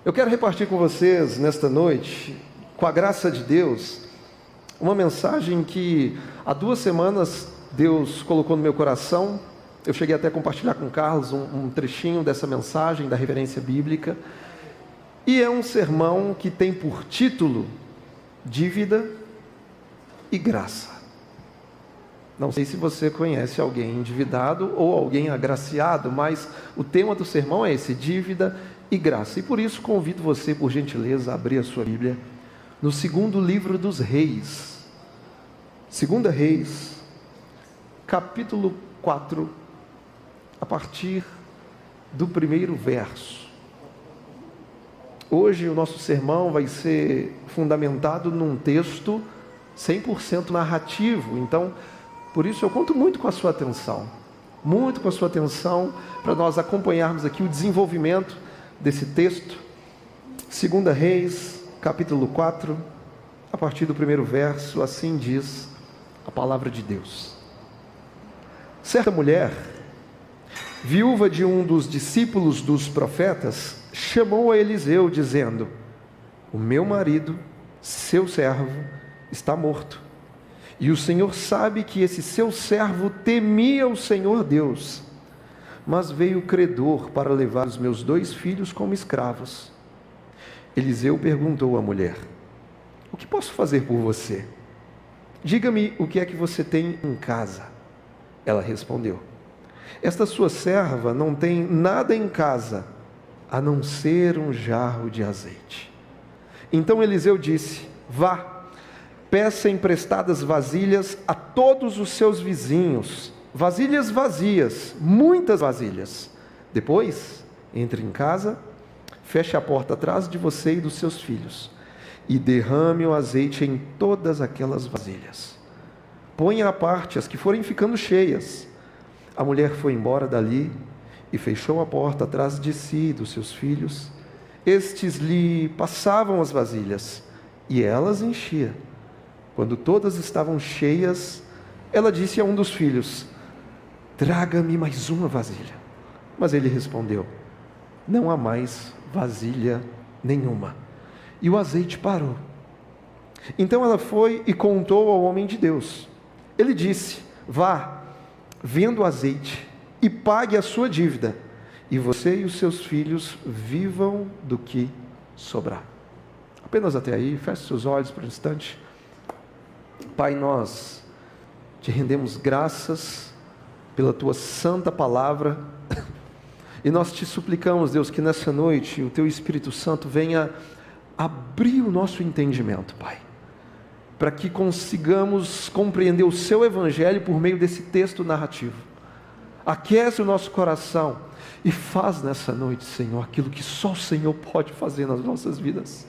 Eu quero repartir com vocês nesta noite, com a graça de Deus, uma mensagem que há 2 semanas Deus colocou no meu coração. Eu cheguei até a compartilhar com o Carlos um trechinho dessa mensagem, da referência bíblica. E é um sermão que tem por título Dívida e Graça. Não sei se você conhece alguém endividado ou alguém agraciado, mas o tema do sermão é esse, dívida e graça. E por isso convido você, por gentileza, a abrir a sua Bíblia no 2º livro dos Reis. 2 Reis, capítulo 4, a partir do 1º verso. Hoje o nosso sermão vai ser fundamentado num texto 100% narrativo, então, por isso eu conto muito com a sua atenção, para nós acompanharmos aqui o desenvolvimento desse texto. 2 Reis, capítulo 4, a partir do 1º verso, assim diz a palavra de Deus. Certa mulher, viúva de um dos discípulos dos profetas, chamou a Eliseu, dizendo: o meu marido, seu servo, está morto. E o Senhor sabe que esse seu servo temia o Senhor Deus. Mas veio o credor para levar os meus 2 filhos como escravos. Eliseu perguntou à mulher: o que posso fazer por você? Diga-me o que é que você tem em casa. Ela respondeu: esta sua serva não tem nada em casa, a não ser um jarro de azeite. Então Eliseu disse: vá, peça emprestadas vasilhas a todos os seus vizinhos, vasilhas vazias, muitas vasilhas. Depois, entre em casa, feche a porta atrás de você e dos seus filhos, e derrame o azeite em todas aquelas vasilhas. Ponha à parte as que forem ficando cheias. A mulher foi embora dali e fechou a porta atrás de si e dos seus filhos. Estes lhe passavam as vasilhas, e elas enchia. Quando todas estavam cheias, ela disse a um dos filhos: traga-me mais uma vasilha. Mas ele respondeu: não há mais vasilha nenhuma. E o azeite parou. Então ela foi e contou ao homem de Deus. Ele disse: vá, venda o azeite e pague a sua dívida, e você e os seus filhos vivam do que sobrar. Apenas até aí, feche seus olhos por um instante. Pai, nós te rendemos graças pela tua santa palavra, e nós te suplicamos, Deus, que nessa noite o teu Espírito Santo venha abrir o nosso entendimento, Pai, para que consigamos compreender o seu evangelho por meio desse texto narrativo. Aquece o nosso coração e faz nessa noite, Senhor, aquilo que só o Senhor pode fazer nas nossas vidas.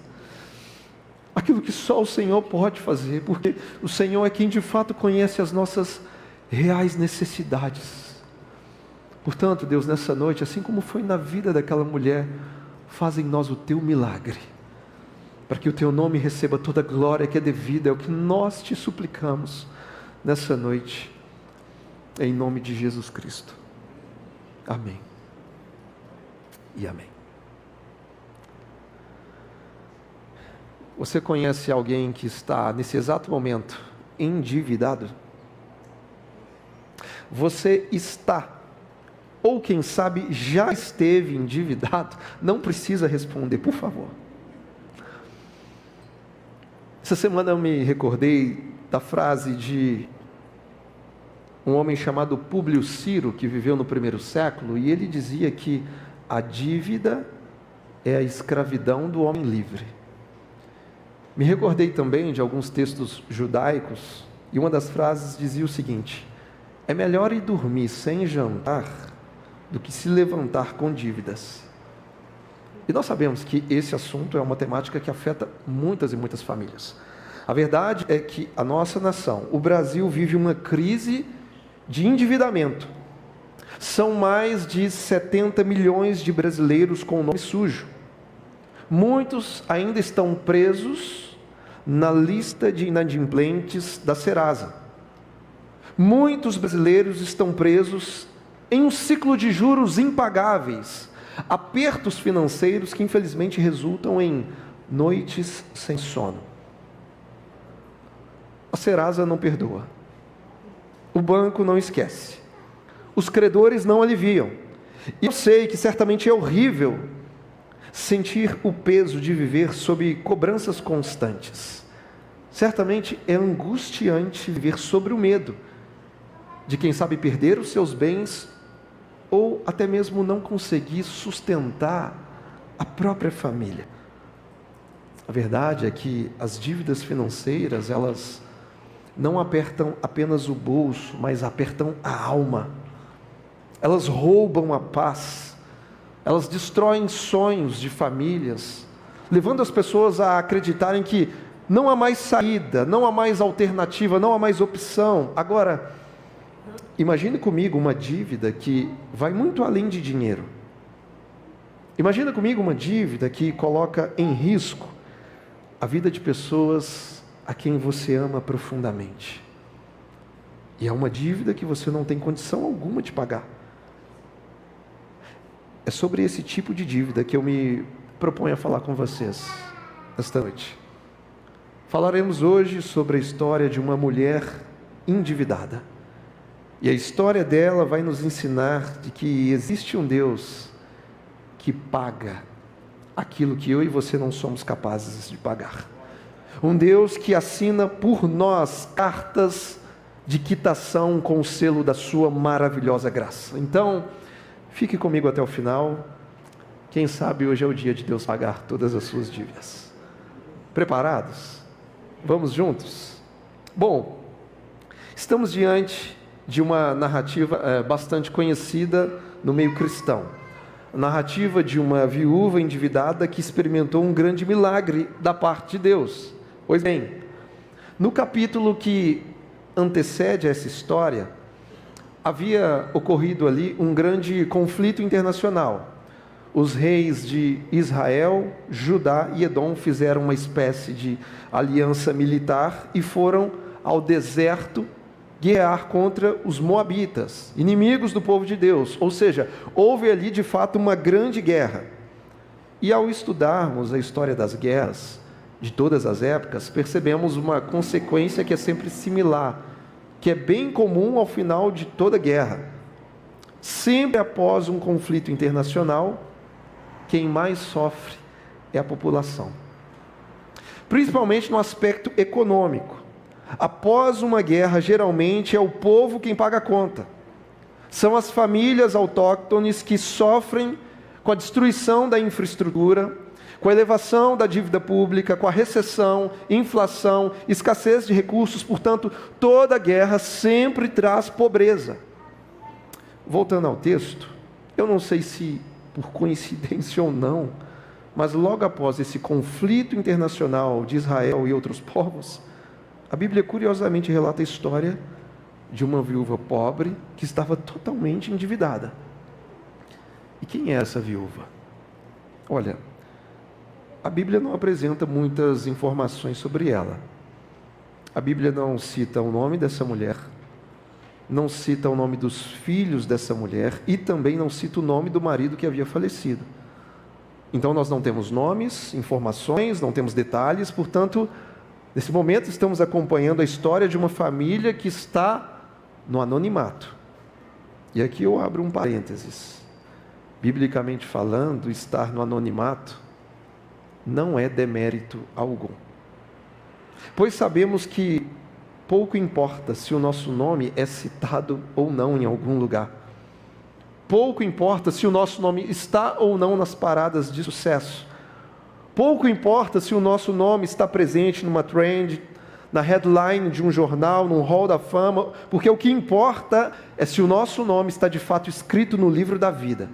Aquilo que só o Senhor pode fazer, porque o Senhor é quem de fato conhece as nossas reais necessidades. Portanto, Deus, nessa noite, assim como foi na vida daquela mulher, faz em nós o teu milagre, para que o teu nome receba toda a glória que é devida. É o que nós te suplicamos nessa noite, em nome de Jesus Cristo. Amém e amém. Você conhece alguém que está nesse exato momento endividado? Você está, ou quem sabe já esteve endividado? Não precisa responder, por favor. Essa semana eu me recordei da frase de um homem chamado Públio Ciro, que viveu no 1º século, e ele dizia que a dívida é a escravidão do homem livre. Me recordei também de alguns textos judaicos, e uma das frases dizia o seguinte: é melhor ir dormir sem jantar do que se levantar com dívidas. E nós sabemos que esse assunto é uma temática que afeta muitas e muitas famílias. A verdade é que a nossa nação, o Brasil, vive uma crise de endividamento. São mais de 70 milhões de brasileiros com o nome sujo. Muitos ainda estão presos na lista de inadimplentes da Serasa. Muitos brasileiros estão presos em um ciclo de juros impagáveis, apertos financeiros que infelizmente resultam em noites sem sono. A Serasa não perdoa, o banco não esquece, os credores não aliviam. E eu sei que certamente é horrível sentir o peso de viver sob cobranças constantes. Certamente é angustiante viver sobre o medo de quem sabe perder os seus bens ou até mesmo não conseguir sustentar a própria família. A verdade é que as dívidas financeiras, elas não apertam apenas o bolso, mas apertam a alma. Elas roubam a paz, elas destroem sonhos de famílias, levando as pessoas a acreditarem que não há mais saída, não há mais alternativa, não há mais opção. Agora, imagine comigo uma dívida que vai muito além de dinheiro. Imagina comigo uma dívida que coloca em risco a vida de pessoas a quem você ama profundamente. E é uma dívida que você não tem condição alguma de pagar. É sobre esse tipo de dívida que eu me proponho a falar com vocês esta noite. Falaremos hoje sobre a história de uma mulher endividada. E a história dela vai nos ensinar de que existe um Deus que paga aquilo que eu e você não somos capazes de pagar. Um Deus que assina por nós cartas de quitação com o selo da sua maravilhosa graça. Então, fique comigo até o final. Quem sabe hoje é o dia de Deus pagar todas as suas dívidas. Preparados? Vamos juntos? Bom, estamos diante de uma narrativa bastante conhecida no meio cristão. A narrativa de uma viúva endividada que experimentou um grande milagre da parte de Deus. Pois bem, no capítulo que antecede essa história, havia ocorrido ali um grande conflito internacional. Os reis de Israel, Judá e Edom fizeram uma espécie de aliança militar e foram ao deserto guerrear contra os moabitas, inimigos do povo de Deus. Ou seja, houve ali de fato uma grande guerra. E ao estudarmos a história das guerras de todas as épocas, percebemos uma consequência que é sempre similar, que é bem comum ao final de toda guerra. Sempre após um conflito internacional, quem mais sofre é a população. Principalmente no aspecto econômico. Após uma guerra, geralmente é o povo quem paga a conta. São as famílias autóctones que sofrem com a destruição da infraestrutura, com a elevação da dívida pública, com a recessão, inflação, escassez de recursos. Portanto, toda guerra sempre traz pobreza. Voltando ao texto, eu não sei se por coincidência ou não, mas logo após esse conflito internacional de Israel e outros povos, a Bíblia curiosamente relata a história de uma viúva pobre que estava totalmente endividada. E quem é essa viúva? Olha, a Bíblia não apresenta muitas informações sobre ela. A Bíblia não cita o nome dessa mulher, não cita o nome dos filhos dessa mulher e também não cita o nome do marido que havia falecido. Então nós não temos nomes, informações, não temos detalhes, portanto, nesse momento estamos acompanhando a história de uma família que está no anonimato. E aqui eu abro um parênteses. Biblicamente falando, estar no anonimato não é demérito algum. Pois sabemos que pouco importa se o nosso nome é citado ou não em algum lugar. Pouco importa se o nosso nome está ou não nas paradas de sucesso. Pouco importa se o nosso nome está presente numa trend, na headline de um jornal, num hall da fama, porque o que importa é se o nosso nome está de fato escrito no livro da vida.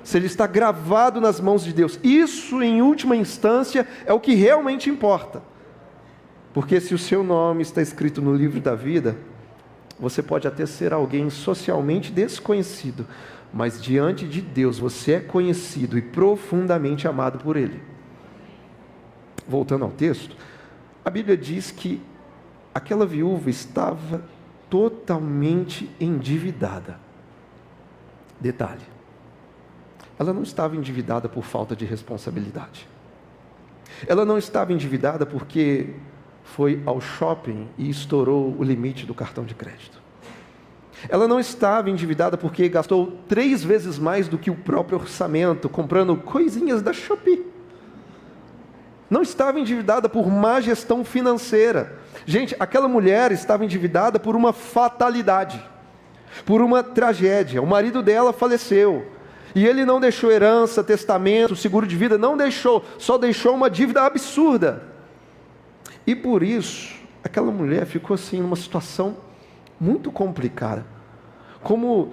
Se ele está gravado nas mãos de Deus. Isso, em última instância, é o que realmente importa. Porque se o seu nome está escrito no livro da vida, você pode até ser alguém socialmente desconhecido, mas diante de Deus você é conhecido e profundamente amado por Ele. Voltando ao texto, a Bíblia diz que aquela viúva estava totalmente endividada. Detalhe, ela não estava endividada por falta de responsabilidade. Ela não estava endividada porque foi ao shopping e estourou o limite do cartão de crédito. Ela não estava endividada porque gastou 3 vezes mais do que o próprio orçamento, comprando coisinhas da Shopee. Não estava endividada por má gestão financeira. Gente, aquela mulher estava endividada por uma fatalidade, por uma tragédia. O marido dela faleceu. E ele não deixou herança, testamento, seguro de vida, não deixou, só deixou uma dívida absurda. E por isso, aquela mulher ficou assim, numa situação muito complicada. Como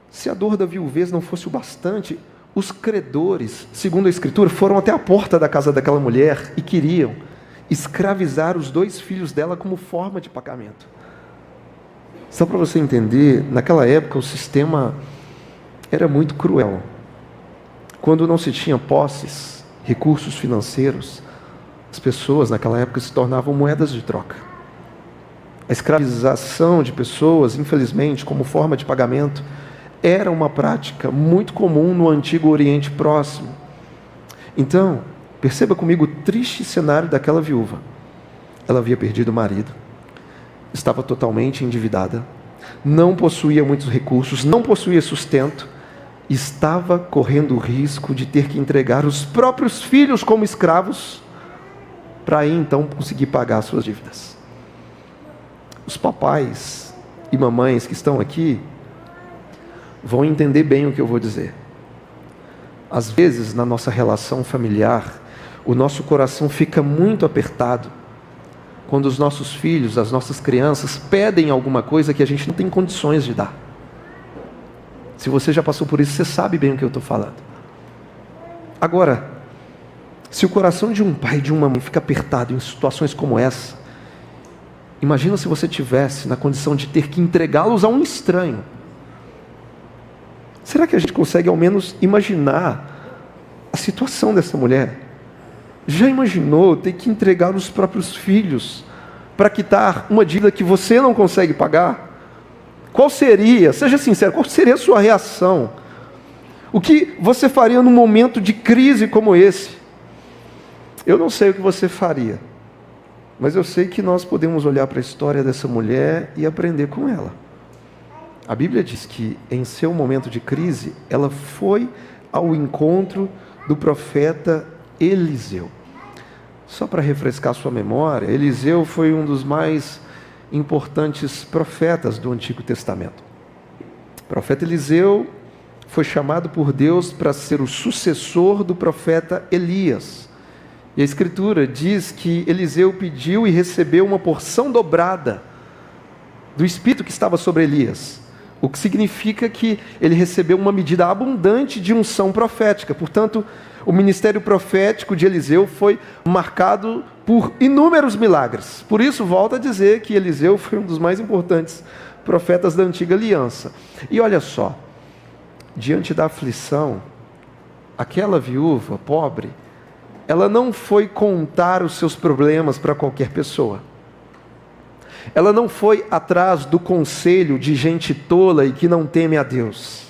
se a dor da viuvez não fosse o bastante, os credores, segundo a Escritura, foram até a porta da casa daquela mulher e queriam escravizar os 2 filhos dela como forma de pagamento. Só para você entender, naquela época o sistema era muito cruel. Quando não se tinha posses, recursos financeiros, as pessoas naquela época se tornavam moedas de troca. A escravização de pessoas, infelizmente, como forma de pagamento, era uma prática muito comum no Antigo Oriente Próximo. Então, perceba comigo o triste cenário daquela viúva. Ela havia perdido o marido, estava totalmente endividada, não possuía muitos recursos, não possuía sustento, estava correndo o risco de ter que entregar os próprios filhos como escravos para aí então conseguir pagar as suas dívidas. Os papais e mamães que estão aqui vão entender bem o que eu vou dizer. Às vezes, na nossa relação familiar, o nosso coração fica muito apertado quando os nossos filhos, as nossas crianças pedem alguma coisa que a gente não tem condições de dar. Se você já passou por isso, você sabe bem o que eu estou falando. Agora, se o coração de um pai e de uma mãe fica apertado em situações como essa, imagina se você tivesse na condição de ter que entregá-los a um estranho. Será que a gente consegue ao menos imaginar a situação dessa mulher? Já imaginou ter que entregar os próprios filhos para quitar uma dívida que você não consegue pagar? Qual seria, seja sincero, qual seria a sua reação? O que você faria num momento de crise como esse? Eu não sei o que você faria, mas eu sei que nós podemos olhar para a história dessa mulher e aprender com ela. A Bíblia diz que em seu momento de crise, ela foi ao encontro do profeta Eliseu. Só para refrescar sua memória, Eliseu foi um dos mais importantes profetas do Antigo Testamento. O profeta Eliseu foi chamado por Deus para ser o sucessor do profeta Elias. E a Escritura diz que Eliseu pediu e recebeu uma porção dobrada do Espírito que estava sobre Elias, o que significa que ele recebeu uma medida abundante de unção profética. Portanto, o ministério profético de Eliseu foi marcado por inúmeros milagres. Por isso, volto a dizer que Eliseu foi um dos mais importantes profetas da antiga aliança. E olha só, diante da aflição, aquela viúva pobre, ela não foi contar os seus problemas para qualquer pessoa. Ela não foi atrás do conselho de gente tola e que não teme a Deus.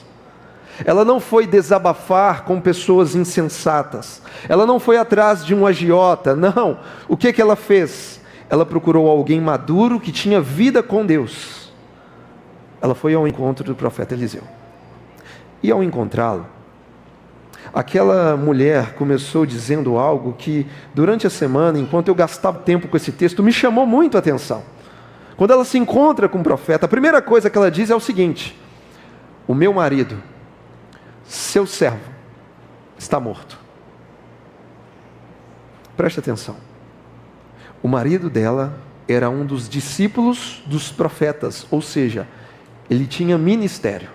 Ela não foi desabafar com pessoas insensatas. Ela não foi atrás de um agiota, não. O que ela fez? Ela procurou alguém maduro que tinha vida com Deus. Ela foi ao encontro do profeta Eliseu. E ao encontrá-lo, aquela mulher começou dizendo algo que durante a semana, enquanto eu gastava tempo com esse texto, me chamou muito a atenção. Quando ela se encontra com o profeta, a primeira coisa que ela diz é o seguinte: o meu marido, seu servo, está morto. Preste atenção. O marido dela era um dos discípulos dos profetas, ou seja, ele tinha ministério.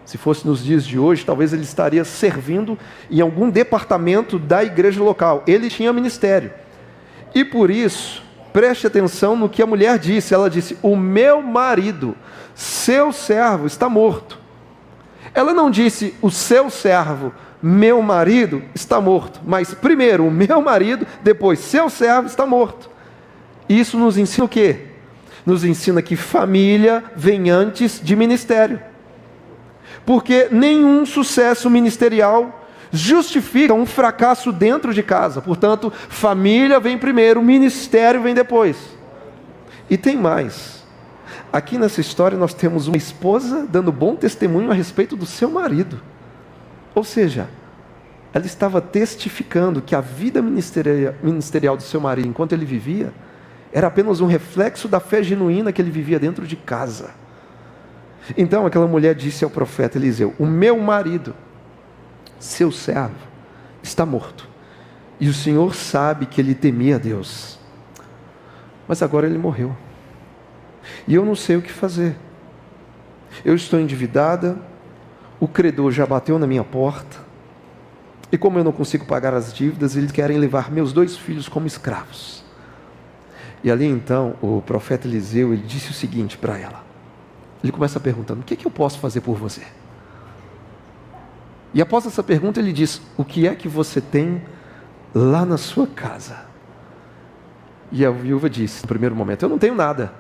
Se fosse nos dias de hoje, talvez ele estaria servindo em algum departamento da igreja local. Ele tinha ministério. E por isso, preste atenção no que a mulher disse. Ela disse: o meu marido, seu servo, está morto. Ela não disse: o seu servo, meu marido, está morto. Mas primeiro, o meu marido, depois, seu servo, está morto. Isso nos ensina o quê? Nos ensina que família vem antes de ministério. Porque nenhum sucesso ministerial justifica um fracasso dentro de casa. Portanto, família vem primeiro, ministério vem depois. E tem mais. Aqui nessa história nós temos uma esposa dando bom testemunho a respeito do seu marido. Ou seja, ela estava testificando que a vida ministerial do seu marido, enquanto ele vivia, era apenas um reflexo da fé genuína que ele vivia dentro de casa. Então aquela mulher disse ao profeta Eliseu: o meu marido, seu servo, está morto, e o Senhor sabe que ele temia a Deus, mas agora ele morreu, e eu não sei o que fazer. Eu estou endividada, o credor já bateu na minha porta, e como eu não consigo pagar as dívidas, eles querem levar meus 2 filhos como escravos. E ali então o profeta Eliseu, ele disse o seguinte para ela. Ele começa perguntando: o que eu posso fazer por você? E após essa pergunta ele diz: o que é que você tem lá na sua casa? E a viúva disse, no primeiro momento: eu não tenho nada.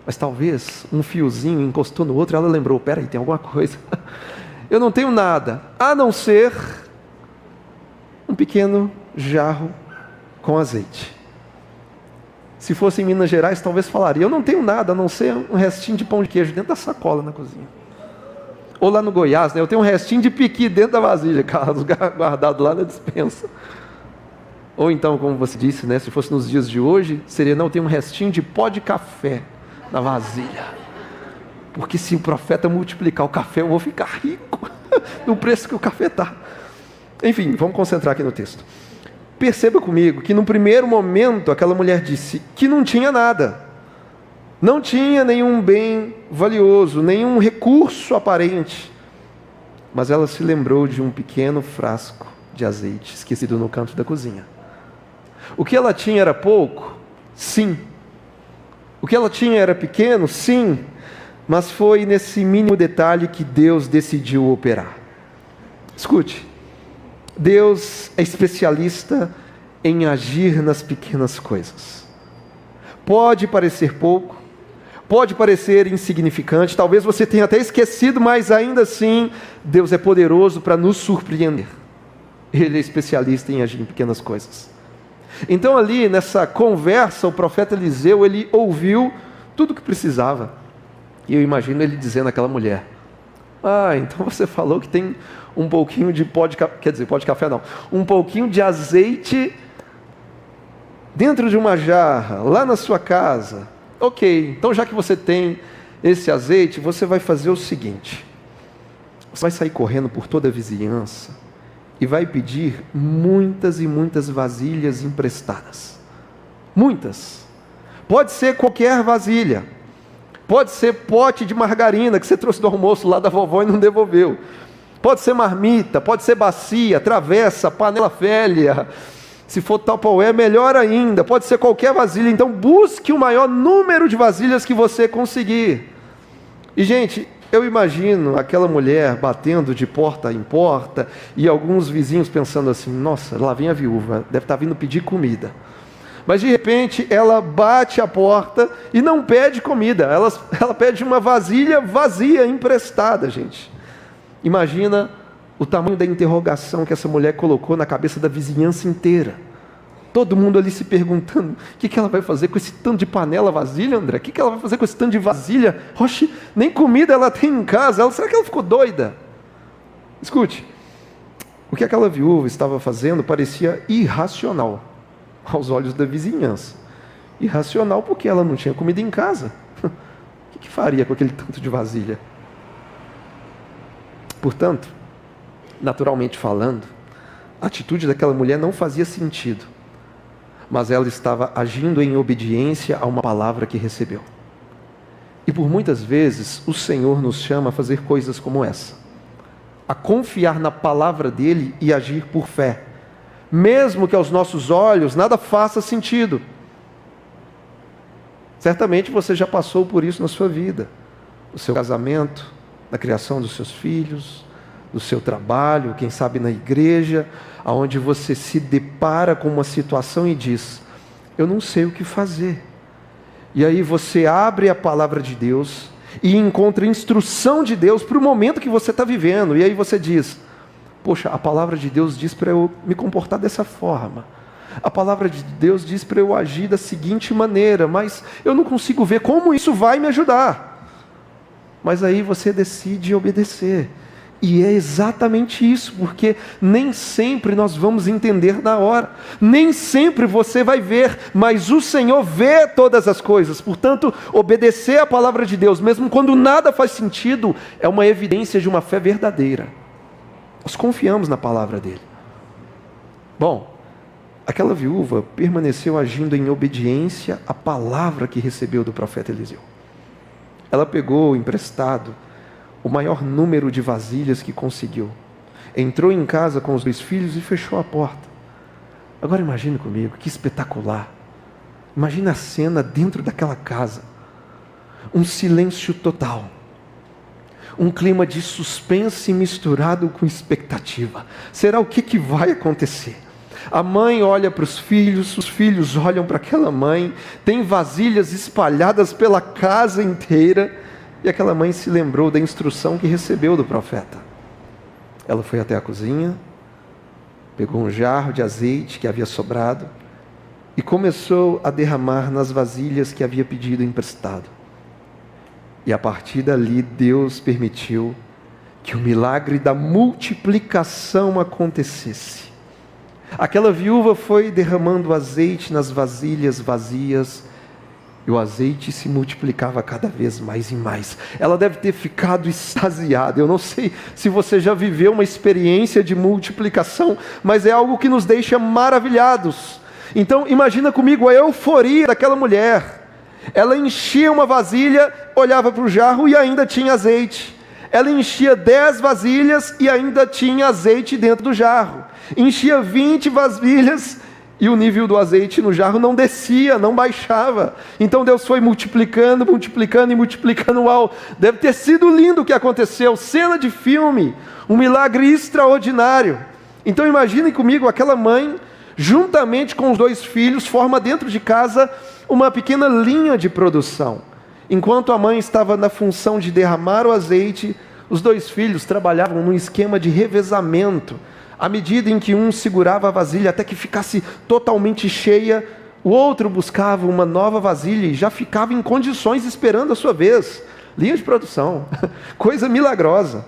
Mas talvez um fiozinho encostou no outro e ela lembrou: peraí, tem alguma coisa. Eu não tenho nada, a não ser um pequeno jarro com azeite. Se fosse em Minas Gerais, talvez falaria: eu não tenho nada, a não ser um restinho de pão de queijo dentro da sacola na cozinha. Ou lá no Goiás, né? Eu tenho um restinho de piqui dentro da vasilha, guardado lá na despensa. Ou então, como você disse, né? Se fosse nos dias de hoje, seria: não, eu tenho um restinho de pó de café na vasilha. Porque se o profeta multiplicar o café, eu vou ficar rico no preço que o café está. Enfim, vamos concentrar aqui no texto. Perceba comigo que no primeiro momento aquela mulher disse que não tinha nada. Não tinha nenhum bem valioso, nenhum recurso aparente. Mas ela se lembrou de um pequeno frasco de azeite esquecido no canto da cozinha. O que ela tinha era pouco? Sim. O que ela tinha era pequeno? Sim. Mas foi nesse mínimo detalhe que Deus decidiu operar. Escute. Deus é especialista em agir nas pequenas coisas. Pode parecer pouco, pode parecer insignificante, talvez você tenha até esquecido, mas ainda assim, Deus é poderoso para nos surpreender. Ele é especialista em agir em pequenas coisas. Então ali, nessa conversa, o profeta Eliseu, ele ouviu tudo o que precisava. E eu imagino ele dizendo àquela mulher: ah, então você falou que tem um pouquinho de pó de café, quer dizer, pó de café não, um pouquinho de azeite dentro de uma jarra, lá na sua casa. Ok, então já que você tem esse azeite, você vai fazer o seguinte: você vai sair correndo por toda a vizinhança e vai pedir muitas e muitas vasilhas emprestadas. Muitas. Pode ser qualquer vasilha. Pode ser pote de margarina que você trouxe do almoço lá da vovó e não devolveu. Pode ser marmita, pode ser bacia, travessa, panela velha. Se for Tupperware, melhor ainda. Pode ser qualquer vasilha. Então busque o maior número de vasilhas que você conseguir. E gente, eu imagino aquela mulher batendo de porta em porta e alguns vizinhos pensando assim: nossa, lá vem a viúva, deve estar vindo pedir comida. Mas de repente ela bate a porta e não pede comida, ela pede uma vasilha vazia, emprestada, gente. Imagina o tamanho da interrogação que essa mulher colocou na cabeça da vizinhança inteira. Todo mundo ali se perguntando: o que ela vai fazer com esse tanto de panela vasilha, André? O que ela vai fazer com esse tanto de vasilha? Oxe, nem comida ela tem em casa. Será que ela ficou doida? Escute, o que aquela viúva estava fazendo parecia irracional aos olhos da vizinhança. Irracional porque ela não tinha comida em casa. O que faria com aquele tanto de vasilha? Portanto, naturalmente falando, a atitude daquela mulher não fazia sentido, mas ela estava agindo em obediência a uma palavra que recebeu. E por muitas vezes o Senhor nos chama a fazer coisas como essa, a confiar na palavra dele e agir por fé, mesmo que aos nossos olhos nada faça sentido. Certamente você já passou por isso na sua vida, no seu casamento, na criação dos seus filhos, no seu trabalho, quem sabe na igreja, aonde você se depara com uma situação e diz: eu não sei o que fazer. E aí você abre a palavra de Deus e encontra instrução de Deus para o momento que você está vivendo. E aí você diz: poxa, a palavra de Deus diz para eu me comportar dessa forma. A palavra de Deus diz para eu agir da seguinte maneira, mas eu não consigo ver como isso vai me ajudar. Mas aí você decide obedecer. E é exatamente isso, porque nem sempre nós vamos entender na hora. Nem sempre você vai ver, mas o Senhor vê todas as coisas. Portanto, obedecer a palavra de Deus, mesmo quando nada faz sentido, é uma evidência de uma fé verdadeira. Nós confiamos na palavra dele. Bom, aquela viúva permaneceu agindo em obediência à palavra que recebeu do profeta Eliseu. Ela pegou emprestado o maior número de vasilhas que conseguiu. Entrou em casa com os 2 filhos e fechou a porta. Agora imagine comigo, que espetacular. Imagine a cena dentro daquela casa. Um silêncio total. Um clima de suspense misturado com expectativa. Será o que vai acontecer? A mãe olha para os filhos olham para aquela mãe, tem vasilhas espalhadas pela casa inteira, e aquela mãe se lembrou da instrução que recebeu do profeta. Ela foi até a cozinha, pegou um jarro de azeite que havia sobrado, e começou a derramar nas vasilhas que havia pedido emprestado. E a partir dali, Deus permitiu que o milagre da multiplicação acontecesse. Aquela viúva foi derramando azeite nas vasilhas vazias, e o azeite se multiplicava cada vez mais e mais. Ela deve ter ficado extasiada. Eu não sei se você já viveu uma experiência de multiplicação, mas é algo que nos deixa maravilhados. Então imagina comigo a euforia daquela mulher. Ela enchia uma vasilha, olhava para o jarro e ainda tinha azeite. Ela enchia 10 vasilhas e ainda tinha azeite dentro do jarro. Enchia 20 vasilhas e o nível do azeite no jarro não descia, não baixava. Então Deus foi multiplicando, multiplicando e multiplicando. Uau, deve ter sido lindo o que aconteceu. Cena de filme, um milagre extraordinário. Então imaginem comigo, aquela mãe, juntamente com os 2 filhos, forma dentro de casa uma pequena linha de produção. Enquanto a mãe estava na função de derramar o azeite, os 2 filhos trabalhavam num esquema de revezamento. À medida em que um segurava a vasilha até que ficasse totalmente cheia, o outro buscava uma nova vasilha e já ficava em condições esperando a sua vez. Linha de produção, coisa milagrosa.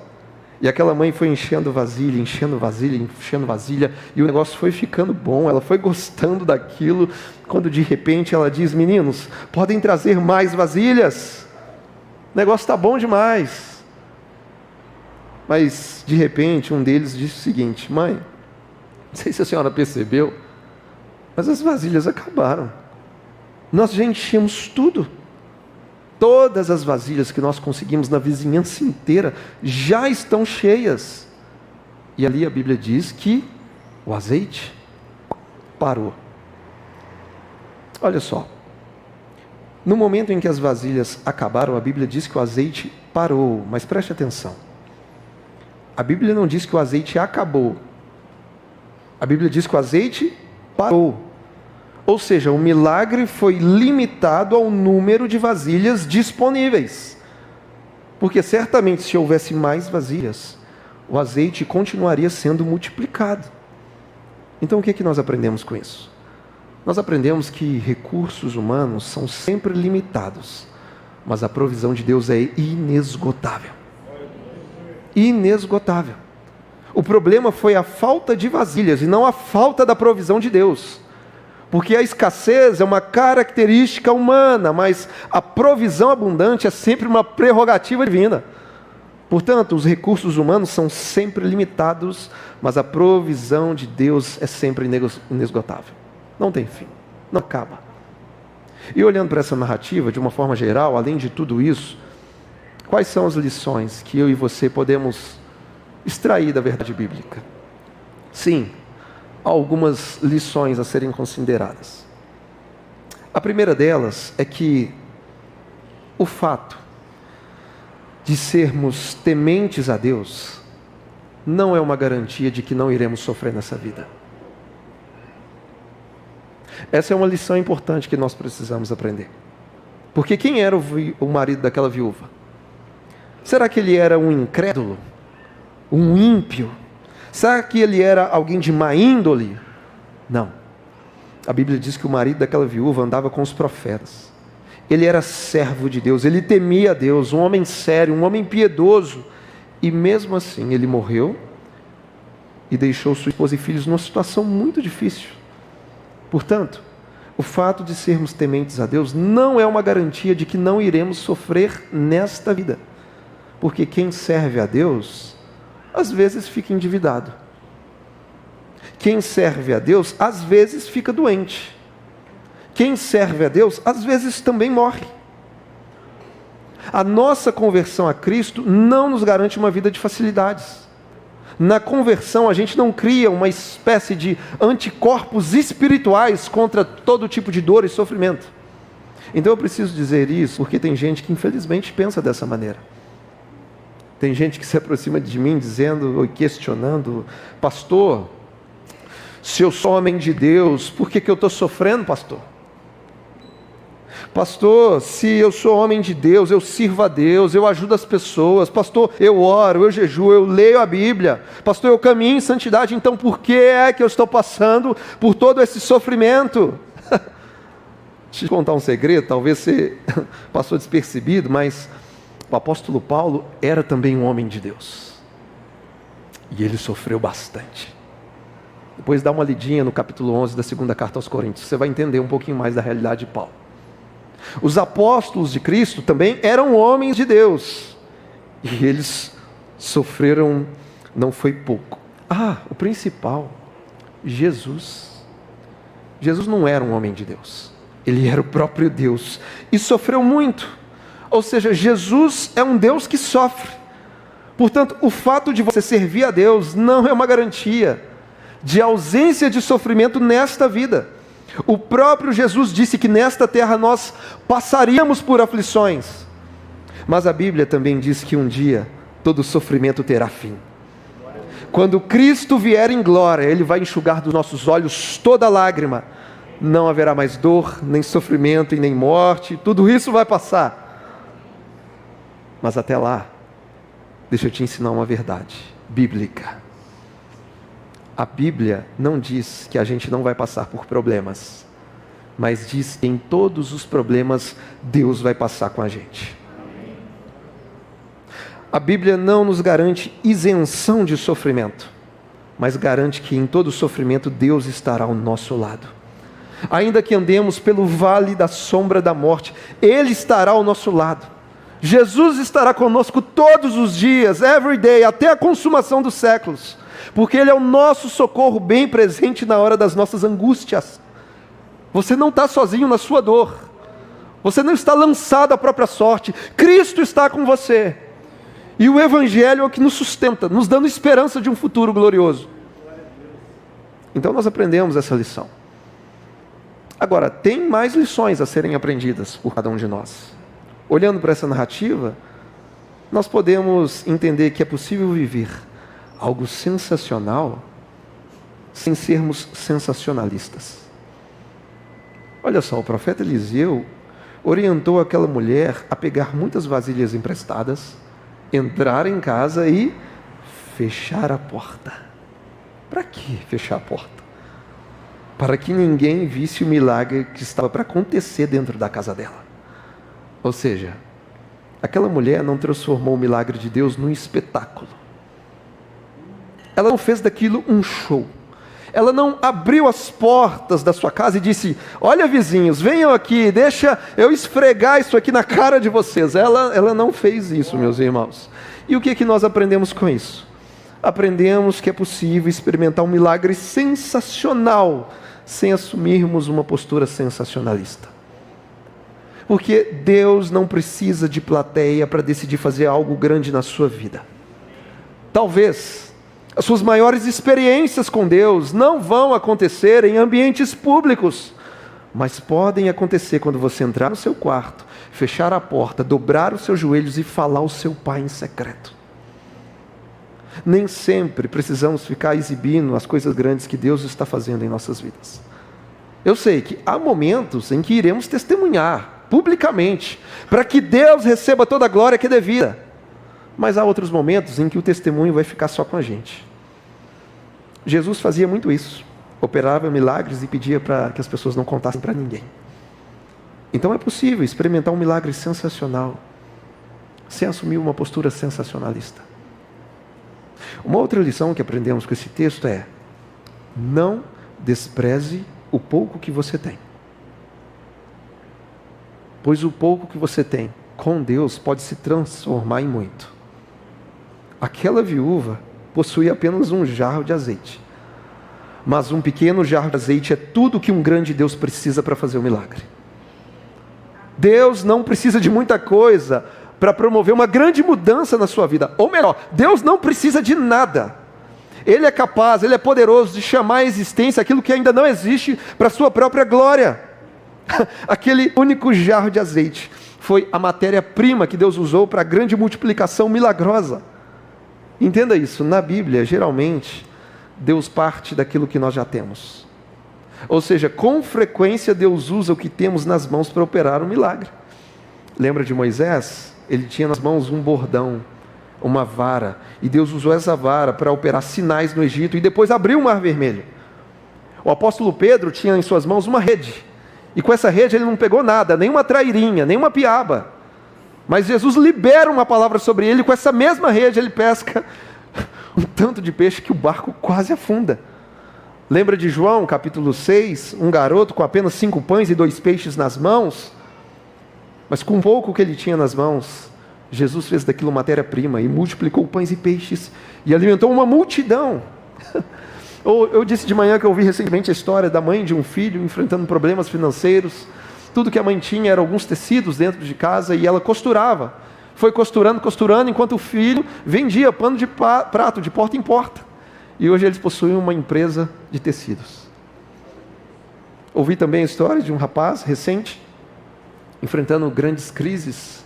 E aquela mãe foi enchendo vasilha, enchendo vasilha, enchendo vasilha, e o negócio foi ficando bom, ela foi gostando daquilo, quando de repente ela diz: meninos, podem trazer mais vasilhas? O negócio está bom demais. Mas, de repente, um deles disse o seguinte: mãe, não sei se a senhora percebeu, mas as vasilhas acabaram. Nós já enchemos tudo. Todas as vasilhas que nós conseguimos na vizinhança inteira já estão cheias. E ali a Bíblia diz que o azeite parou. Olha só. No momento em que as vasilhas acabaram, a Bíblia diz que o azeite parou. Mas preste atenção. A Bíblia não diz que o azeite acabou. A Bíblia diz que o azeite parou. Ou seja, o milagre foi limitado ao número de vasilhas disponíveis. Porque certamente se houvesse mais vasilhas, o azeite continuaria sendo multiplicado. Então o que nós aprendemos com isso? Nós aprendemos que recursos humanos são sempre limitados, mas a provisão de Deus é inesgotável. Inesgotável. O problema foi a falta de vasilhas e não a falta da provisão de Deus. Porque a escassez é uma característica humana, mas a provisão abundante é sempre uma prerrogativa divina. Portanto, os recursos humanos são sempre limitados, mas a provisão de Deus é sempre inesgotável. Não tem fim, não acaba. E olhando para essa narrativa, de uma forma geral, além de tudo isso, quais são as lições que eu e você podemos extrair da verdade bíblica? Sim, há algumas lições a serem consideradas. A primeira delas é que o fato de sermos tementes a Deus não é uma garantia de que não iremos sofrer nessa vida. Essa é uma lição importante que nós precisamos aprender. Porque quem era o marido daquela viúva? Será que ele era um incrédulo? Um ímpio? Será que ele era alguém de má índole? Não. A Bíblia diz que o marido daquela viúva andava com os profetas. Ele era servo de Deus, ele temia a Deus, um homem sério, um homem piedoso. E mesmo assim ele morreu e deixou sua esposa e filhos numa situação muito difícil. Portanto, o fato de sermos tementes a Deus não é uma garantia de que não iremos sofrer nesta vida. Porque quem serve a Deus, às vezes fica endividado. Quem serve a Deus, às vezes fica doente. Quem serve a Deus, às vezes também morre. A nossa conversão a Cristo não nos garante uma vida de facilidades. Na conversão, a gente não cria uma espécie de anticorpos espirituais contra todo tipo de dor e sofrimento. Então eu preciso dizer isso, porque tem gente que infelizmente pensa dessa maneira. Tem gente que se aproxima de mim dizendo, ou questionando, pastor, se eu sou homem de Deus, por que eu estou sofrendo, pastor? Pastor, se eu sou homem de Deus, eu sirvo a Deus, eu ajudo as pessoas, pastor, eu oro, eu jejuo, eu leio a Bíblia, pastor, eu caminho em santidade, então por que é que eu estou passando por todo esse sofrimento? Deixa eu te contar um segredo, talvez você passou despercebido, mas o apóstolo Paulo era também um homem de Deus, e ele sofreu bastante. Depois dá uma lidinha no capítulo 11 da segunda carta aos Coríntios, você vai entender um pouquinho mais da realidade de Paulo. Os apóstolos de Cristo também eram homens de Deus, e eles sofreram, não foi pouco. O principal, Jesus. Jesus não era um homem de Deus, ele era o próprio Deus, e sofreu muito. Ou seja, Jesus é um Deus que sofre. Portanto, o fato de você servir a Deus não é uma garantia de ausência de sofrimento nesta vida. O próprio Jesus disse que nesta terra nós passaríamos por aflições, mas a Bíblia também diz que um dia todo sofrimento terá fim. Quando Cristo vier em glória, Ele vai enxugar dos nossos olhos toda lágrima. Não haverá mais dor, nem sofrimento e nem morte, tudo isso vai passar. Mas até lá, deixa eu te ensinar uma verdade bíblica. A Bíblia não diz que a gente não vai passar por problemas, mas diz que em todos os problemas Deus vai passar com a gente. A Bíblia não nos garante isenção de sofrimento, mas garante que em todo sofrimento Deus estará ao nosso lado. Ainda que andemos pelo vale da sombra da morte, Ele estará ao nosso lado. Jesus estará conosco todos os dias, every day, até a consumação dos séculos, porque Ele é o nosso socorro bem presente na hora das nossas angústias. Você não está sozinho na sua dor, você não está lançado à própria sorte, Cristo está com você, e o Evangelho é o que nos sustenta, nos dando esperança de um futuro glorioso. Então nós aprendemos essa lição. Agora, tem mais lições a serem aprendidas por cada um de nós. Olhando para essa narrativa, nós podemos entender que é possível viver algo sensacional sem sermos sensacionalistas. Olha só, o profeta Eliseu orientou aquela mulher a pegar muitas vasilhas emprestadas, entrar em casa e fechar a porta. Para que fechar a porta? Para que ninguém visse o milagre que estava para acontecer dentro da casa dela. Ou seja, aquela mulher não transformou o milagre de Deus num espetáculo. Ela não fez daquilo um show. Ela não abriu as portas da sua casa e disse, olha vizinhos, venham aqui, deixa eu esfregar isso aqui na cara de vocês. Ela não fez isso, meus irmãos. E o que nós aprendemos com isso? Aprendemos que é possível experimentar um milagre sensacional, sem assumirmos uma postura sensacionalista. Porque Deus não precisa de plateia para decidir fazer algo grande na sua vida. Talvez as suas maiores experiências com Deus não vão acontecer em ambientes públicos, mas podem acontecer quando você entrar no seu quarto, fechar a porta, dobrar os seus joelhos e falar ao seu Pai em secreto. Nem sempre precisamos ficar exibindo as coisas grandes que Deus está fazendo em nossas vidas. Eu sei que há momentos em que iremos testemunhar publicamente, para que Deus receba toda a glória que é devida. Mas há outros momentos em que o testemunho vai ficar só com a gente. Jesus fazia muito isso. Operava milagres e pedia para que as pessoas não contassem para ninguém. Então é possível experimentar um milagre sensacional sem assumir uma postura sensacionalista. Uma outra lição que aprendemos com esse texto é: não despreze o pouco que você tem. Pois o pouco que você tem com Deus pode se transformar em muito. Aquela viúva possuía apenas um jarro de azeite. Mas um pequeno jarro de azeite é tudo que um grande Deus precisa para fazer o milagre. Deus não precisa de muita coisa para promover uma grande mudança na sua vida. Ou melhor, Deus não precisa de nada. Ele é capaz, Ele é poderoso de chamar à existência aquilo que ainda não existe para a sua própria glória. Aquele único jarro de azeite foi a matéria-prima que Deus usou para a grande multiplicação milagrosa. Entenda isso, na Bíblia, geralmente, Deus parte daquilo que nós já temos. Ou seja, com frequência Deus usa o que temos nas mãos para operar um milagre. Lembra de Moisés? Ele tinha nas mãos um bordão, uma vara, e Deus usou essa vara para operar sinais no Egito e depois abriu o Mar Vermelho. O apóstolo Pedro tinha em suas mãos uma rede, e com essa rede ele não pegou nada, nem uma trairinha, nem uma piaba, mas Jesus libera uma palavra sobre ele, e com essa mesma rede ele pesca um tanto de peixe que o barco quase afunda. Lembra de João, capítulo 6, um garoto com apenas 5 pães e 2 peixes nas mãos, mas com pouco que ele tinha nas mãos, Jesus fez daquilo matéria-prima e multiplicou pães e peixes e alimentou uma multidão. Eu disse de manhã que eu ouvi recentemente a história da mãe de um filho enfrentando problemas financeiros. Tudo que a mãe tinha eram alguns tecidos dentro de casa e ela costurava. Foi costurando, enquanto o filho vendia pano de prato de porta em porta. E hoje eles possuem uma empresa de tecidos. Ouvi também a história de um rapaz recente, enfrentando grandes crises.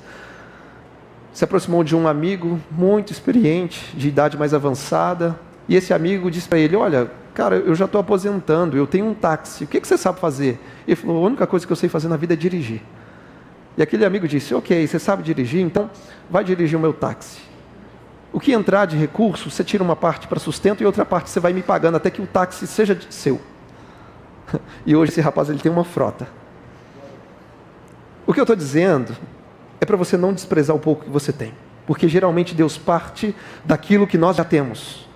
Se aproximou de um amigo muito experiente, de idade mais avançada, e esse amigo disse para ele: olha, cara, eu já estou aposentando, eu tenho um táxi, o que você sabe fazer? Ele falou: a única coisa que eu sei fazer na vida é dirigir. E aquele amigo disse: ok, você sabe dirigir, então vai dirigir o meu táxi. O que entrar de recurso, você tira uma parte para sustento e outra parte você vai me pagando até que o táxi seja seu. E hoje esse rapaz ele tem uma frota. O que eu estou dizendo é para você não desprezar o pouco que você tem, porque geralmente Deus parte daquilo que nós já temos.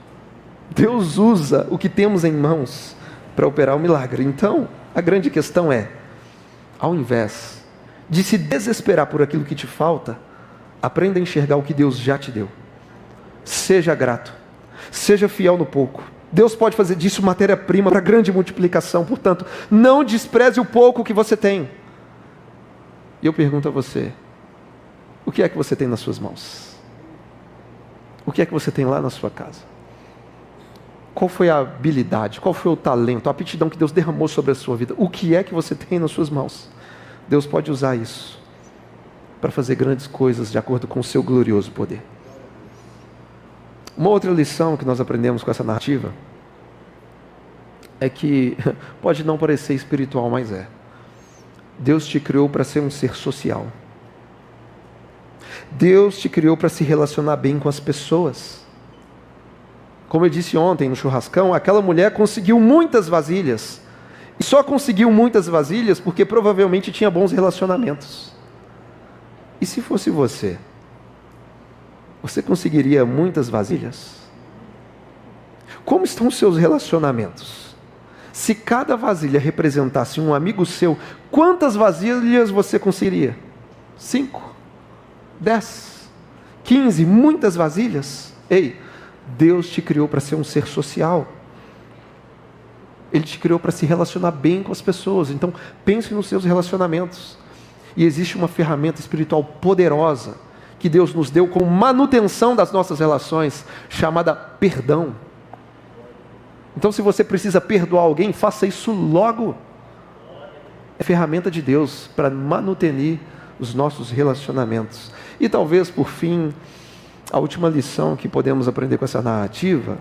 Deus usa o que temos em mãos para operar o milagre. Então, a grande questão é, ao invés de se desesperar por aquilo que te falta, aprenda a enxergar o que Deus já te deu. Seja grato, seja fiel no pouco. Deus pode fazer disso matéria-prima para grande multiplicação. Portanto, não despreze o pouco que você tem. E eu pergunto a você: o que é que você tem nas suas mãos? O que é que você tem lá na sua casa? Qual foi a habilidade, qual foi o talento, a aptidão que Deus derramou sobre a sua vida? O que é que você tem nas suas mãos? Deus pode usar isso para fazer grandes coisas de acordo com o seu glorioso poder. Uma outra lição que nós aprendemos com essa narrativa é que pode não parecer espiritual, mas é. Deus te criou para ser um ser social. Deus te criou para se relacionar bem com as pessoas. Como eu disse ontem no churrascão, aquela mulher conseguiu muitas vasilhas. E só conseguiu muitas vasilhas porque provavelmente tinha bons relacionamentos. E se fosse você? Você conseguiria muitas vasilhas? Como estão os seus relacionamentos? Se cada vasilha representasse um amigo seu, quantas vasilhas você conseguiria? 5? 10? 15? Muitas vasilhas? Ei, Deus te criou para ser um ser social. Ele te criou para se relacionar bem com as pessoas. Então, pense nos seus relacionamentos. E existe uma ferramenta espiritual poderosa que Deus nos deu como manutenção das nossas relações, chamada perdão. Então, se você precisa perdoar alguém, faça isso logo. É ferramenta de Deus para manutenir os nossos relacionamentos. E talvez, por fim, a última lição que podemos aprender com essa narrativa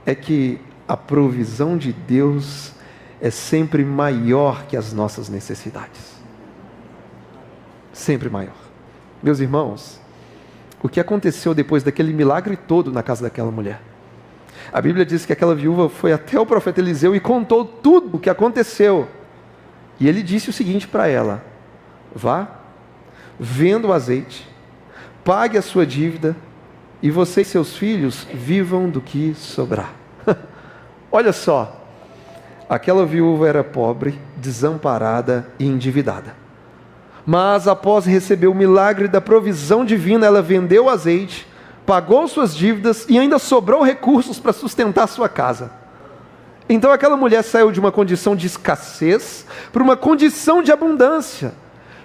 é que a provisão de Deus é sempre maior que as nossas necessidades. Sempre maior. Meus irmãos, o que aconteceu depois daquele milagre todo na casa daquela mulher. A Bíblia diz que aquela viúva foi até o profeta Eliseu e contou tudo o que aconteceu. E ele disse o seguinte para ela: vá, venda o azeite, pague a sua dívida, e você e seus filhos vivam do que sobrar. Olha só, aquela viúva era pobre, desamparada e endividada. Mas após receber o milagre da provisão divina, ela vendeu o azeite, pagou suas dívidas e ainda sobrou recursos para sustentar sua casa. Então aquela mulher saiu de uma condição de escassez para uma condição de abundância,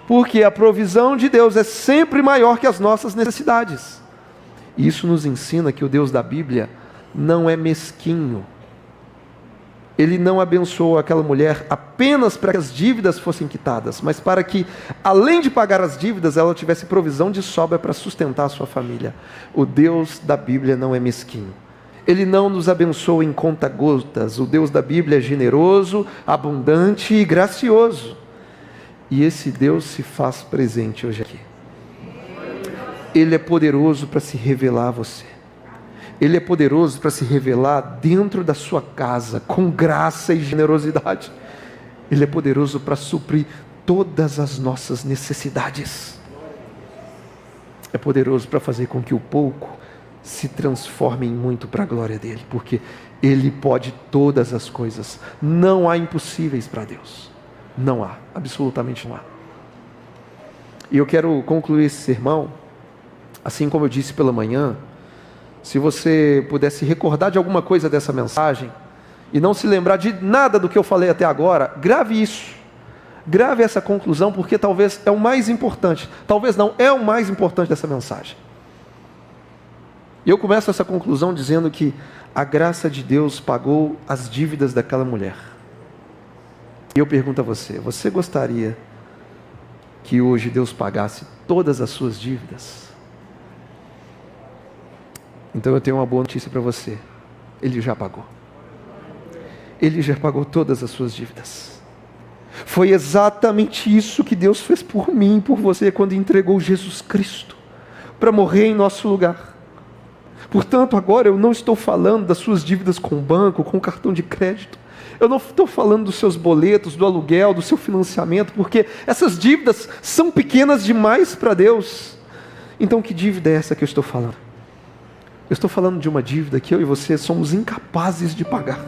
porque a provisão de Deus é sempre maior que as nossas necessidades. Isso nos ensina que o Deus da Bíblia não é mesquinho. Ele não abençoou aquela mulher apenas para que as dívidas fossem quitadas, mas para que, além de pagar as dívidas, ela tivesse provisão de sobra para sustentar a sua família. O Deus da Bíblia não é mesquinho. Ele não nos abençoa em conta-gotas. O Deus da Bíblia é generoso, abundante e gracioso. E esse Deus se faz presente hoje aqui. Ele é poderoso para se revelar a você. Ele é poderoso para se revelar dentro da sua casa, com graça e generosidade. Ele é poderoso para suprir todas as nossas necessidades. É poderoso para fazer com que o pouco se transforme em muito para a glória dele, porque Ele pode todas as coisas. Não há impossíveis para Deus. Não há, absolutamente não há. E eu quero concluir esse sermão, assim como eu disse pela manhã. Se você pudesse recordar de alguma coisa dessa mensagem e não se lembrar de nada do que eu falei até agora, grave isso. Grave essa conclusão, porque talvez é o mais importante. Talvez não, é o mais importante dessa mensagem. E eu começo essa conclusão dizendo que a graça de Deus pagou as dívidas daquela mulher. E eu pergunto a você: você gostaria que hoje Deus pagasse todas as suas dívidas? Então eu tenho uma boa notícia para você. Ele já pagou. Ele já pagou todas as suas dívidas. Foi exatamente isso que Deus fez por mim e por você quando entregou Jesus Cristo para morrer em nosso lugar. Portanto, agora eu não estou falando das suas dívidas com o banco, com o cartão de crédito. Eu não estou falando dos seus boletos, do aluguel, do seu financiamento, porque essas dívidas são pequenas demais para Deus. Então, que dívida é essa que eu estou falando? Eu estou falando de uma dívida que eu e você somos incapazes de pagar.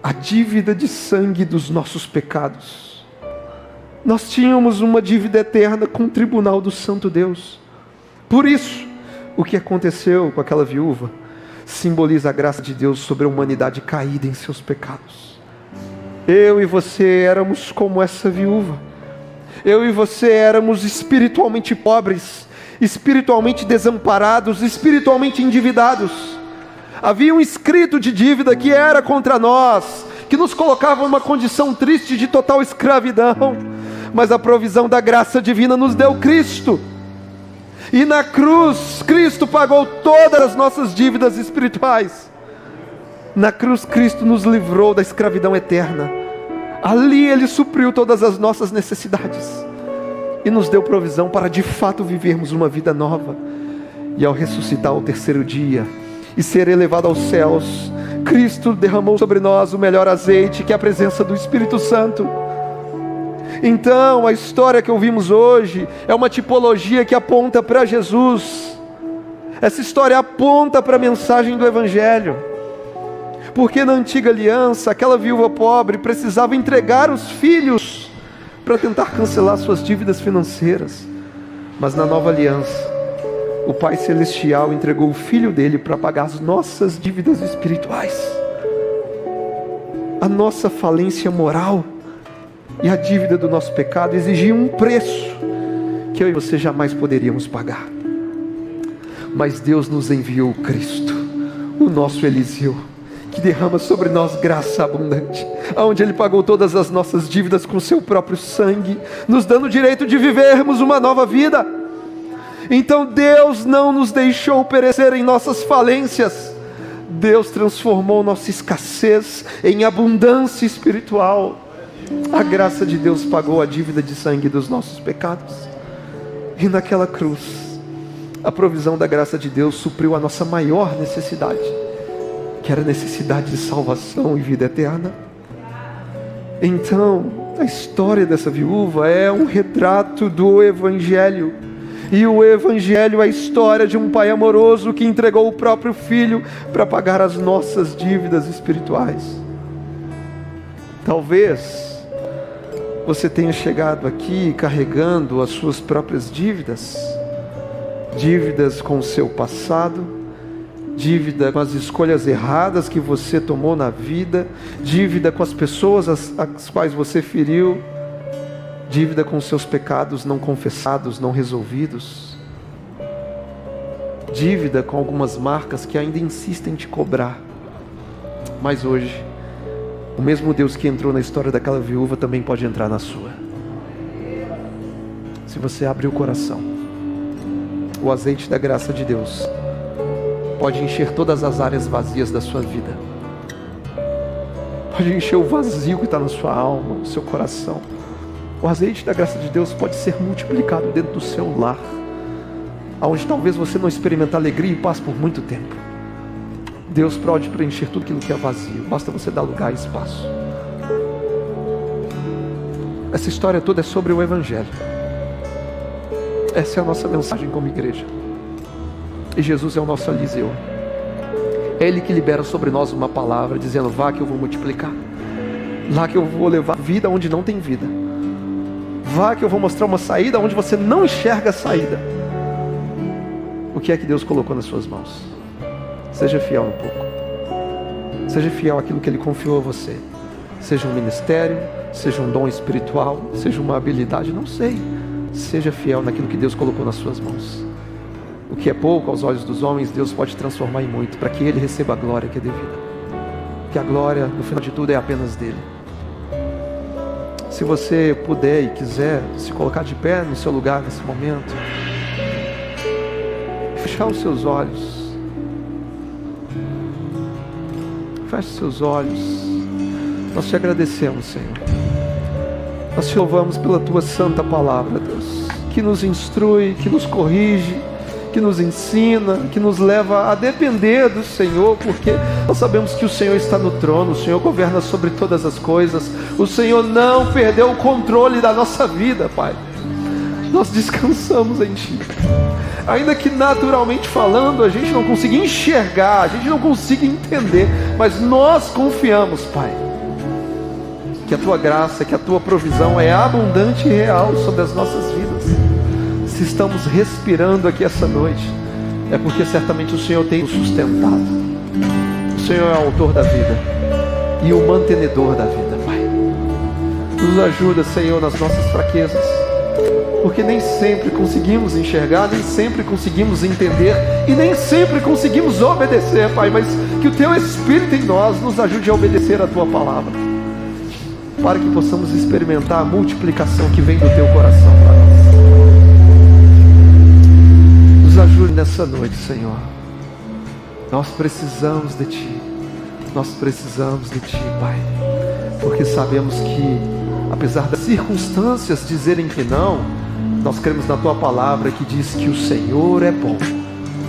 A dívida de sangue dos nossos pecados. Nós tínhamos uma dívida eterna com o tribunal do Santo Deus. Por isso, o que aconteceu com aquela viúva simboliza a graça de Deus sobre a humanidade caída em seus pecados. Eu e você éramos como essa viúva. Eu e você éramos espiritualmente pobres, espiritualmente desamparados, espiritualmente endividados. Havia um escrito de dívida que era contra nós, que nos colocava numa condição triste de total escravidão, mas a provisão da graça divina nos deu Cristo, e na cruz, Cristo pagou todas as nossas dívidas espirituais. Na cruz, Cristo nos livrou da escravidão eterna. Ali Ele supriu todas as nossas necessidades e nos deu provisão para de fato vivermos uma vida nova. E ao ressuscitar ao terceiro dia e ser elevado aos céus, Cristo derramou sobre nós o melhor azeite, que é a presença do Espírito Santo. Então a história que ouvimos hoje é uma tipologia que aponta para Jesus. Essa história aponta para a mensagem do Evangelho, porque na antiga aliança aquela viúva pobre precisava entregar os filhos para tentar cancelar suas dívidas financeiras, mas na nova aliança o Pai Celestial entregou o Filho dele para pagar as nossas dívidas espirituais, a nossa falência moral e a dívida do nosso pecado exigia um preço que eu e você jamais poderíamos pagar. Mas Deus nos enviou Cristo, o nosso Eliseu, que derrama sobre nós graça abundante, onde Ele pagou todas as nossas dívidas com seu próprio sangue, nos dando o direito de vivermos uma nova vida. Então Deus não nos deixou perecer em nossas falências. Deus transformou nossa escassez em abundância espiritual. A graça de Deus pagou a dívida de sangue dos nossos pecados. E naquela cruz, a provisão da graça de Deus supriu a nossa maior necessidade, que era a necessidade de salvação e vida eterna. Então, a história dessa viúva é um retrato do Evangelho. E o Evangelho é a história de um pai amoroso que entregou o próprio filho para pagar as nossas dívidas espirituais. Talvez você tenha chegado aqui carregando as suas próprias dívidas, dívidas com o seu passado, dívida com as escolhas erradas que você tomou na vida, dívida com as pessoas as quais você feriu, dívida com os seus pecados não confessados, não resolvidos, dívida com algumas marcas que ainda insistem em te cobrar. Mas hoje, o mesmo Deus que entrou na história daquela viúva também pode entrar na sua. Se você abrir o coração, o azeite da graça de Deus pode encher todas as áreas vazias da sua vida. Pode encher o vazio que está na sua alma, no seu coração. O azeite da graça de Deus pode ser multiplicado dentro do seu lar, onde talvez você não experimente alegria e paz por muito tempo. Deus pode preencher tudo aquilo que é vazio. Basta você dar lugar e espaço. Essa história toda é sobre o Evangelho. Essa é a nossa mensagem como igreja. E Jesus é o nosso Eliseu. É Ele que libera sobre nós uma palavra, dizendo: vá que eu vou multiplicar. Lá que eu vou levar vida onde não tem vida. Vá que eu vou mostrar uma saída onde você não enxerga a saída. O que é que Deus colocou nas suas mãos? Seja fiel um pouco. Seja fiel àquilo que Ele confiou a você. Seja um ministério, seja um dom espiritual, seja uma habilidade, não sei. Seja fiel naquilo que Deus colocou nas suas mãos. O que é pouco aos olhos dos homens, Deus pode transformar em muito, para que Ele receba a glória que é devida. Que a glória, no final de tudo, é apenas dEle. Se você puder e quiser se colocar de pé no seu lugar nesse momento, fechar os seus olhos. Feche os seus olhos. Nós te agradecemos, Senhor. Nós te louvamos pela Tua santa palavra, Deus, que nos instrui, que nos corrige, que nos ensina, que nos leva a depender do Senhor, porque nós sabemos que o Senhor está no trono, o Senhor governa sobre todas as coisas, o Senhor não perdeu o controle da nossa vida, Pai. Nós descansamos em Ti. Ainda que naturalmente falando a gente não consiga enxergar, a gente não consiga entender, mas nós confiamos, Pai, que a Tua graça, que a Tua provisão é abundante e real sobre as nossas vidas. Se estamos respirando aqui essa noite, é porque certamente o Senhor tem nos sustentado. O Senhor é o autor da vida e o mantenedor da vida, Pai. Nos ajuda, Senhor, nas nossas fraquezas, porque nem sempre conseguimos enxergar, nem sempre conseguimos entender e nem sempre conseguimos obedecer, Pai, mas que o Teu Espírito em nós nos ajude a obedecer a Tua palavra, para que possamos experimentar a multiplicação que vem do Teu coração para nós. Nos ajude nessa noite, Senhor. Nós precisamos de Ti. Nós precisamos de Ti, Pai, porque sabemos que, apesar das circunstâncias dizerem que não, nós cremos na Tua palavra que diz que o Senhor é bom,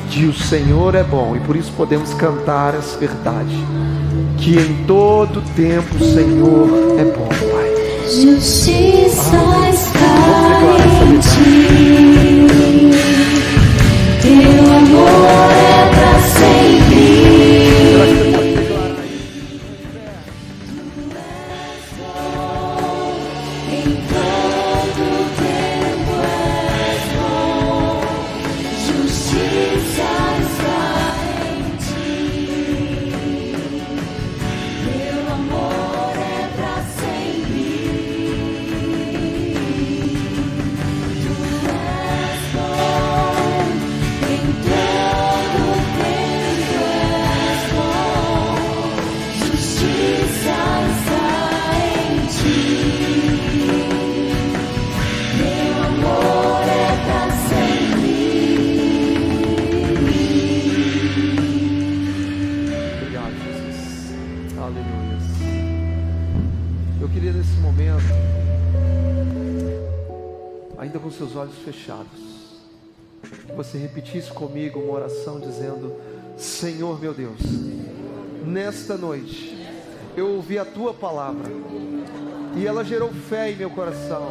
que o Senhor é bom, e por isso podemos cantar essa verdade, que em todo tempo o Senhor é bom, Pai. Justiça está em Ti, Teu amor é para sempre. Ainda com seus olhos fechados, que você repetisse comigo uma oração dizendo: Senhor meu Deus, nesta noite eu ouvi a tua palavra e ela gerou fé em meu coração,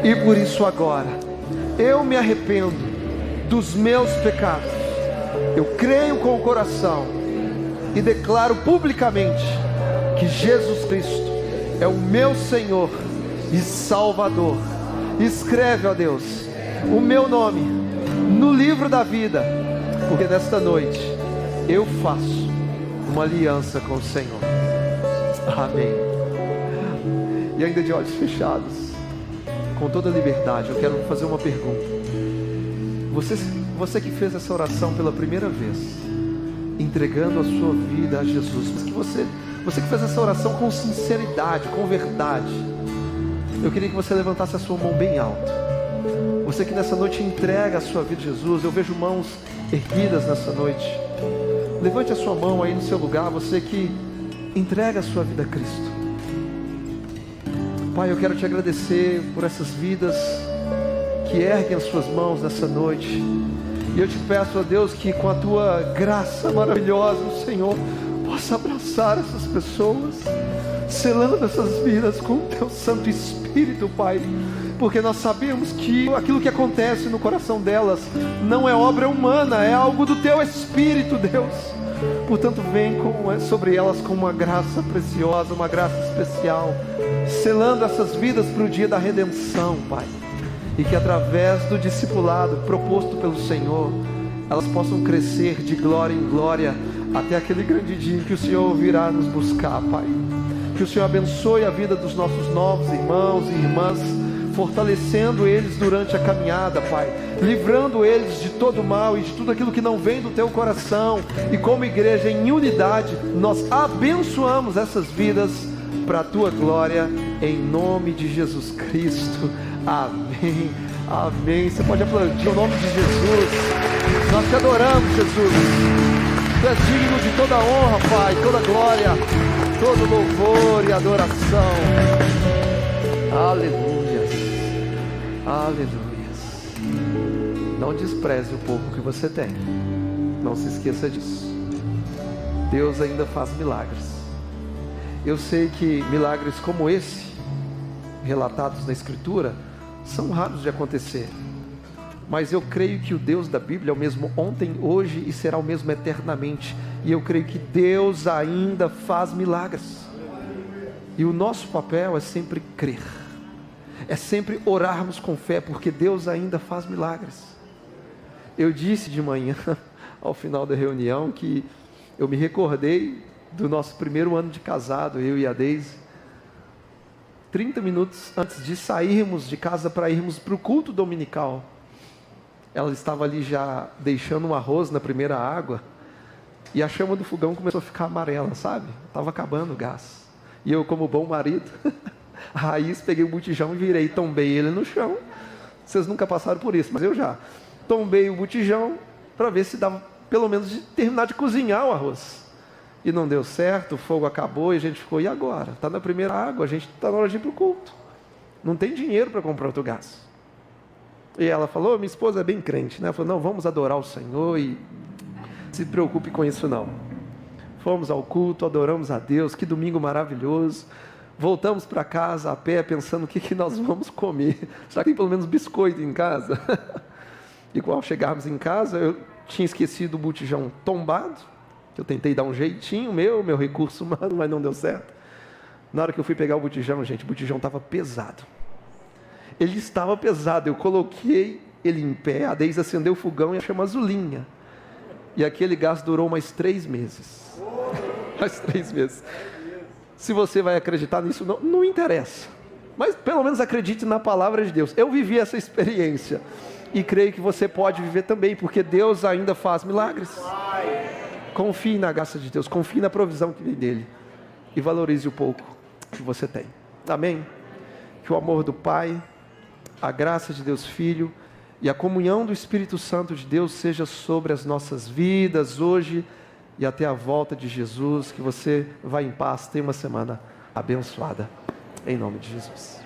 e por isso agora eu me arrependo dos meus pecados. Eu creio com o coração e declaro publicamente que Jesus Cristo é o meu Senhor e Salvador. Escreve, ó Deus, o meu nome no livro da vida, porque nesta noite eu faço uma aliança com o Senhor. Amém. E ainda de olhos fechados, com toda liberdade, eu quero fazer uma pergunta. Você que fez essa oração pela primeira vez, entregando a sua vida a Jesus, mas que você que fez essa oração com sinceridade, com verdade, eu queria que você levantasse a sua mão bem alto. Você que nessa noite entrega a sua vida a Jesus, eu vejo mãos erguidas nessa noite. Levante a sua mão aí no seu lugar, você que entrega a sua vida a Cristo. Pai, eu quero te agradecer por essas vidas que erguem as suas mãos nessa noite. E eu te peço, ó Deus, que com a tua graça maravilhosa, o Senhor possa abraçar essas pessoas, selando essas vidas com o teu Santo Espírito, Pai. Porque nós sabemos que aquilo que acontece no coração delas não é obra humana, é algo do teu Espírito, Deus. Portanto, vem sobre elas com uma graça preciosa, uma graça especial, selando essas vidas para o dia da redenção, Pai. E que através do discipulado proposto pelo Senhor, elas possam crescer de glória em glória, até aquele grande dia que o Senhor virá nos buscar, Pai. Que o Senhor abençoe a vida dos nossos novos irmãos e irmãs, fortalecendo eles durante a caminhada, Pai, livrando eles de todo mal e de tudo aquilo que não vem do teu coração. E como igreja em unidade, nós abençoamos essas vidas para a tua glória, em nome de Jesus Cristo. Amém, amém. Você pode aplaudir o nome de Jesus. Nós te adoramos, Jesus. Tu és digno de toda honra, Pai, toda glória, todo louvor e adoração. Aleluias, aleluias. Não despreze o pouco que você tem. Não se esqueça disso. Deus ainda faz milagres. Eu sei que milagres como esse, relatados na Escritura, são raros de acontecer. Mas eu creio que o Deus da Bíblia é o mesmo ontem, hoje e será o mesmo eternamente. E eu creio que Deus ainda faz milagres. E o nosso papel é sempre crer. É sempre orarmos com fé, porque Deus ainda faz milagres. Eu disse de manhã, ao final da reunião, que eu me recordei do nosso primeiro ano de casado, eu e a Deise. 30 minutos antes de sairmos de casa para irmos para o culto dominical, ela estava ali já deixando um arroz na primeira água, e a chama do fogão começou a ficar amarela, sabe? Estava acabando o gás. E eu, como bom marido, raiz, peguei o botijão e virei, tombei ele no chão. Vocês nunca passaram por isso, mas eu já. Tombei o botijão para ver se dava pelo menos de terminar de cozinhar o arroz. E não deu certo, o fogo acabou e a gente ficou, e agora? Está na primeira água, a gente está na hora de ir para o culto. Não tem dinheiro para comprar outro gás. E ela falou, minha esposa é bem crente, né? Ela falou, não, vamos adorar o Senhor e se preocupe com isso não. Fomos ao culto, adoramos a Deus, que domingo maravilhoso. Voltamos para casa a pé, pensando o que nós vamos comer. Será que tem pelo menos biscoito em casa? E quando chegarmos em casa, eu tinha esquecido o botijão tombado. Eu tentei dar um jeitinho, meu recurso humano, mas não deu certo. Na hora que eu fui pegar o botijão, gente, o botijão estava pesado. Ele estava pesado, eu coloquei ele em pé, a Deise acendeu o fogão e a chama azulinha. E aquele gás durou mais 3 meses. Mais 3 meses. Se você vai acreditar nisso, não interessa. Mas pelo menos acredite na palavra de Deus. Eu vivi essa experiência. E creio que você pode viver também, porque Deus ainda faz milagres. Confie na graça de Deus, confie na provisão que vem dele. E valorize o pouco que você tem. Amém? Que o amor do Pai, a graça de Deus Filho e a comunhão do Espírito Santo de Deus seja sobre as nossas vidas hoje e até a volta de Jesus. Que você vá em paz, tenha uma semana abençoada. Em nome de Jesus.